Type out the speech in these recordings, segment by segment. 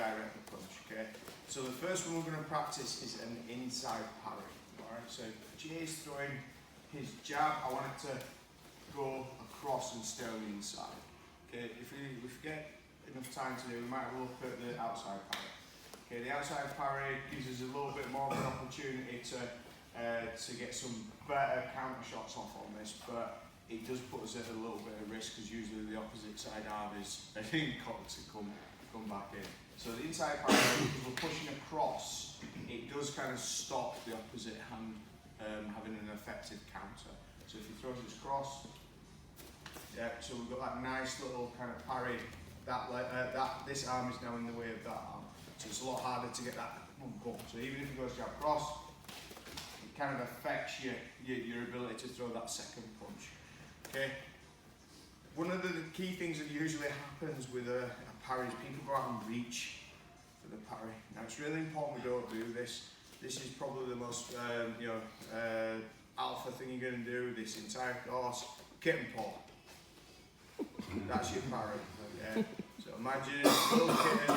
redirect the punch, okay? So the first one we're going to practice is an inside parry, alright? So Jay's throwing his jab, I want it to go across and stay on the inside. Okay, if we get enough time to do, we might look at the outside parry. Okay, the outside parry gives us a little bit more of an opportunity to get some better counter shots off on this, but it does put us at a little bit of risk because usually the opposite side arm is got to come back in. So the inside parry, because we're pushing across, it does kind of stop the opposite hand having an effective counter. So if he throws his cross, yeah, so we've got that nice little kind of parry. This arm is now in the way of that arm, so it's a lot harder to get that bump. So even if he goes jab cross, it kind of affects your ability to throw that second punch. Okay. One of the key things that usually happens with a parry is people go out and reach for the parry. Now it's really important we don't do this. This is probably the most alpha thing you're going to do this entire course. Kit and paw. That's your parry. Okay. So imagine little kitten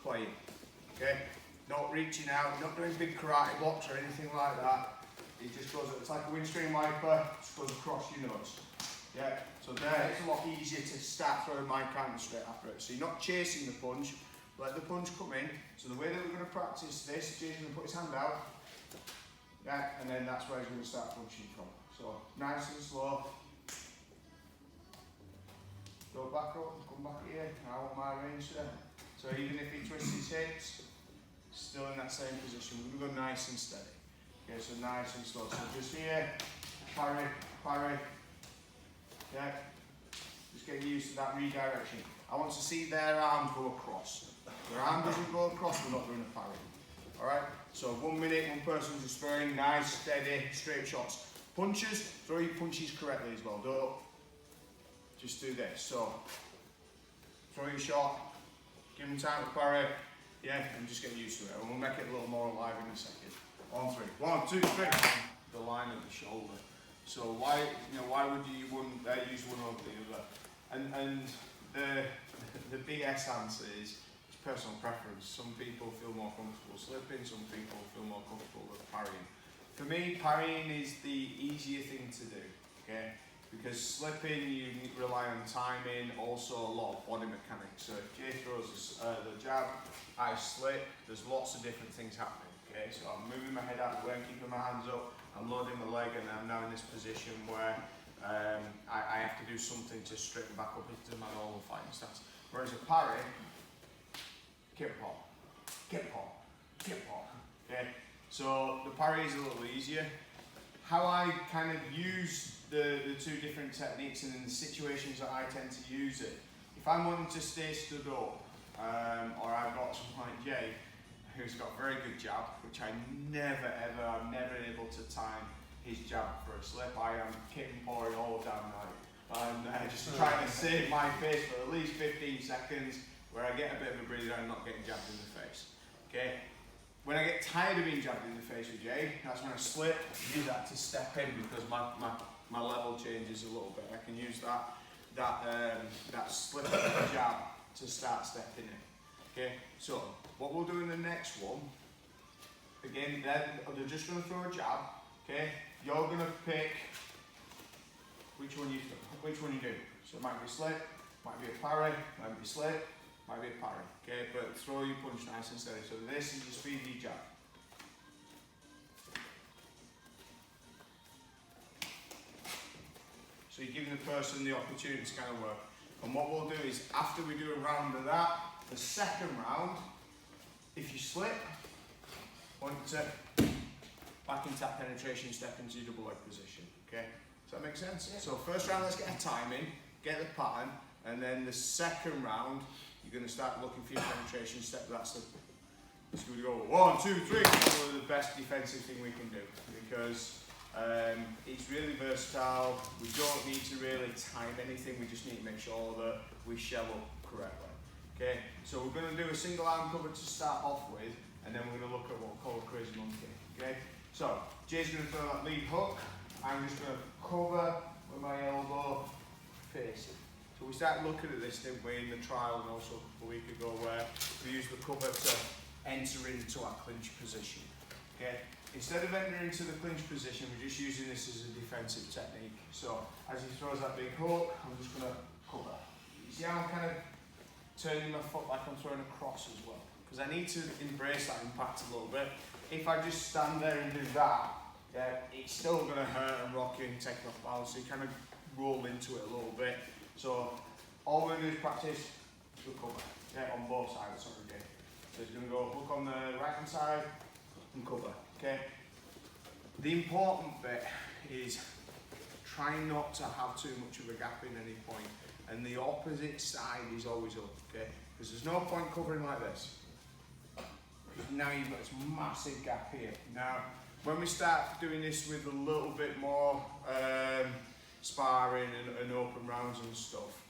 playing. Okay. Not reaching out, not doing big karate blocks or anything like that. It just goes. It's like a windscreen wiper. Just goes across your nose. Yeah, so there it's a lot easier to start throwing my counter straight after it. So you're not chasing the punch, let the punch come in. So the way that we're going to practice this, Jason's going to put his hand out, yeah, and then that's where he's going to start punching from. So nice and slow. Go back up, come back here. I want my range there. So even if he twists his hips, still in that same position. We're going to go nice and steady. Okay, so nice and slow. So just here, parry, parry. Yeah, just getting used to that redirection. I want to see their arm go across. If their arm doesn't go across, we're not doing a parry. Alright, so 1 minute, one person's just throwing nice, steady, straight shots. Punches, throw your punches correctly as well. Don't just do this. So, throw your shot, give them time to parry, yeah, and just get used to it. And we'll make it a little more alive in a second. On three. 1, 2, 3. The line of the shoulder. So why would you use one over the other? And the BS answer is it's personal preference. Some people feel more comfortable slipping, some people feel more comfortable with parrying. For me, parrying is the easier thing to do, okay? Because slipping, you rely on timing, also a lot of body mechanics. So if Jay throws the jab, I slip, there's lots of different things happening, okay? So I'm moving my head out of the way, I'm keeping my hands up, I'm loading my leg, and I'm now in this position where I have to do something to straighten back up into my normal fighting stance. Whereas a parry, kip paw, kip paw, kip paw. Okay, so the parry is a little easier. How I kind of use the two different techniques and in the situations that I tend to use it. If I'm wanting to stay stood up, or I've got someone like Jay, who's got a very good jab, which I'm never able to time his jab for a slip. I am kit and pawing all the damn night. I'm just trying to save my face for at least 15 seconds where I get a bit of a breather and not getting jabbed in the face. Okay? When I get tired of being jabbed in the face with Jay, that's when I slip, use that to step in because my level changes a little bit. I can use that slip jab to start stepping in. Okay, so what we'll do in the next one, again, they're just going to throw a jab. Okay, you're going to pick which one you do. So it might be a slip, might be a parry, might be a slip, might be a parry. Okay, but throw your punch nice and steady. So this is your speedy jab. So you're giving the person the opportunity to kind of work. And what we'll do is, after we do a round of that, the second round, if you slip, want to back into that penetration, step into your double leg position. Okay, does that make sense? Yeah. So first round, let's get a timing, get the pattern, and then the second round, you're going to start looking for your penetration step. That's the. So we go 1, 2, 3. Probably the best defensive thing we can do because it's really versatile. We don't need to really time anything. We just need to make sure that we shell up correctly. Okay, so we're going to do a single arm cover to start off with, and then we're going to look at what we call a crazy monkey. Okay, so Jay's going to throw that lead hook. I'm just going to cover with my elbow facing. So we started looking at this, didn't we, in the trial and also a couple of weeks ago, where we used the cover to enter into our clinch position. Okay? Instead of entering into the clinch position, we're just using this as a defensive technique. So as he throws that big hook, I'm just going to cover. You see how I'm kind of turning my foot like I'm throwing across as well? Because I need to embrace that impact a little bit. If I just stand there and do that, yeah, it's still going to hurt and rock you and take you off balance. So you kind of roll into it a little bit. So all we're going to do is practice the cover, yeah, on both sides of the game. So he's going to go hook on the right hand side and cover. Okay. The important bit is try not to have too much of a gap in any point, and the opposite side is always up. Okay, because there's no point covering like this. Now you've got this massive gap here. Now, when we start doing this with a little bit more sparring and open rounds and stuff,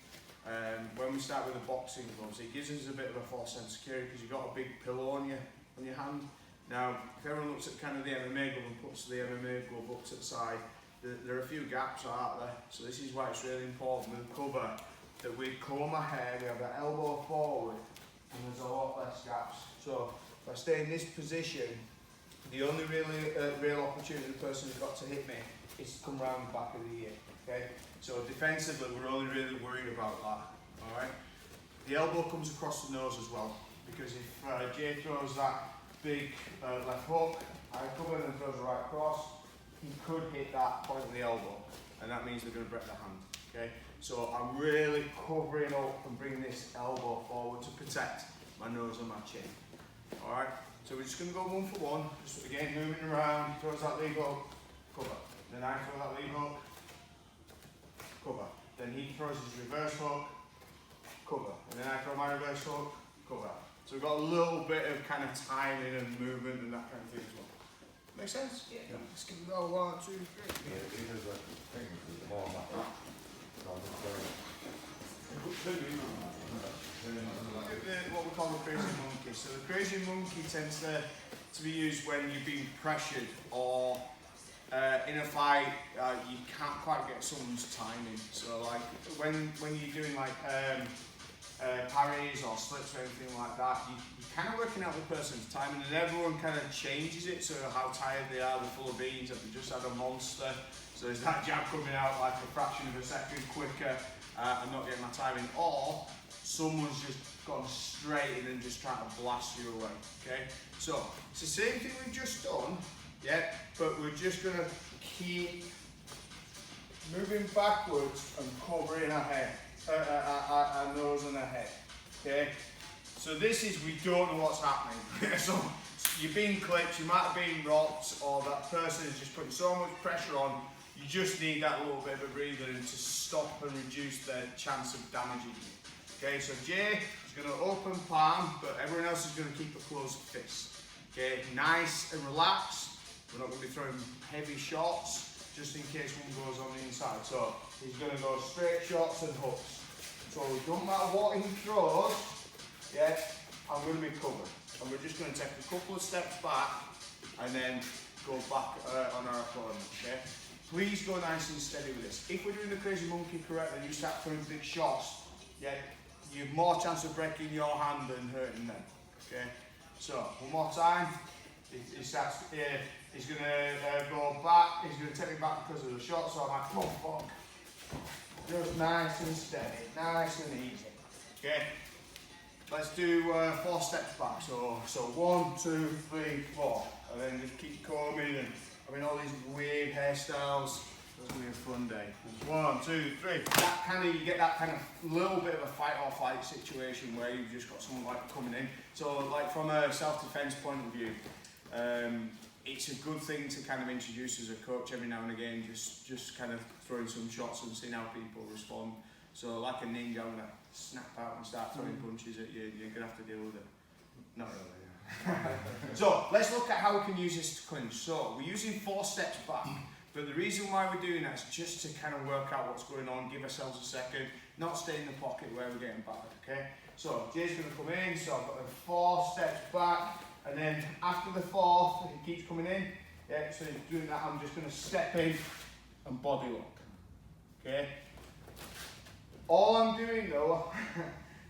when we start with the boxing gloves, it gives us a bit of a false sense of security because you've got a big pillow on your hand. Now, if everyone looks at kind of the MMA glove and puts the MMA glove up to the side, there are a few gaps, aren't there? So this is why it's really important with cover that we comb our hair, we have our elbow forward, and there's a lot less gaps. So if I stay in this position, the only real opportunity the person has got to hit me is to come round the back of the ear. Okay? So defensively, we're only really worried about that. All right? The elbow comes across the nose as well, because if Jay throws that big left hook, I cover and throws right across, he could hit that point of the elbow, and that means they're going to break the hand. Okay, so I'm really covering up and bringing this elbow forward to protect my nose and my chin. All right, so we're just going to go one for one. Just again moving around. He throws that lead hook, cover. Then I throw that lead hook, cover. Then he throws his reverse hook, cover. And then I throw my reverse hook, cover. So we've got a little bit of kind of timing and movement and that kind of thing as well. Make sense? Yeah. Let's give it a go. 1, 2, 3. Yeah, because I think it's more like that. What we call the crazy monkey. So the crazy monkey tends to be used when you're being pressured or in a fight you can't quite get someone's timing. So like when you're doing like parries or slips or anything like that, you're kind of working out the person's timing, and everyone kind of changes it so how tired they are, they're full of beans, have they just had a monster, so is that jab coming out like a fraction of a second quicker, and not getting my timing, or someone's just gone straight in and just trying to blast you away. Okay, so it's the same thing we've just done, yeah, but we're just going to keep moving backwards and covering our head. Our nose and our head. Okay? So this is, we don't know what's happening. So you're being clipped, you might have been rocked, or that person is just putting so much pressure on, you just need that little bit of a breather to stop and reduce their chance of damaging you. Okay, so Jay is going to open palm, but everyone else is going to keep a closed fist. Okay, nice and relaxed. We're not going to be throwing heavy shots, just in case one goes on the inside. So he's going to go straight shots and hooks. So it don't matter what he throws, yeah, I'm going to be covered. And we're just going to take a couple of steps back and then go back on our opponent, okay? Please go nice and steady with this. If we're doing the crazy monkey correctly and you start throwing big shots, yeah, you have more chance of breaking your hand than hurting them, okay? So, one more time. He starts, he's going to go back, he's going to take me back because of the shot, so I'm like, oh fuck. Just nice and steady, nice and easy. Okay, let's do 4 steps back. So 1, 2, 3, 4, and then just keep combing and having all these weird hairstyles. It's gonna be a fun day. 1, 2, 3. That kind of, you get that kind of little bit of a fight or flight situation where you've just got someone like coming in. So like from a self-defense point of view, it's a good thing to kind of introduce as a coach every now and again, just kind of throwing some shots and seeing how people respond. So like a ninja, I'm gonna snap out and start throwing punches at you, you're gonna have to deal with it. Not really. So let's look at how we can use this to clinch. So we're using 4 steps back, but the reason why we're doing that is just to kind of work out what's going on, give ourselves a second, not stay in the pocket where we're getting battered, okay? So Jay's gonna come in, so I've got the 4 steps back, and then after the 4th, he keeps coming in, yeah, so he's doing that, I'm just gonna step in and body lock, okay? All I'm doing though,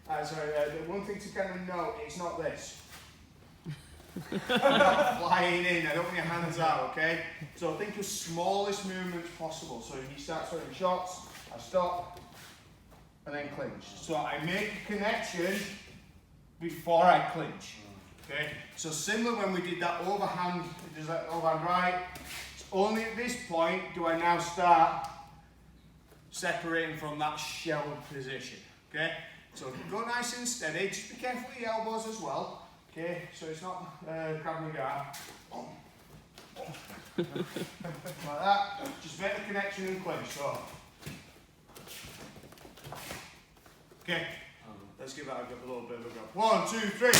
the one thing to kind of note, it's not this. I'm not flying in, I don't want your hands out, okay? So think of smallest movements possible. So if you start throwing shots, I stop, and then clinch. So I make a connection before I clinch, okay? So similar when we did that overhand, does that overhand right? It's only at this point do I now start separating from that shell position, okay? So go nice and steady, just be careful with your elbows as well, okay? So it's not grabbing the guard. Like that, just make the connection and clinch, so. Okay, let's give that a little bit of a go. 1, 2, 3.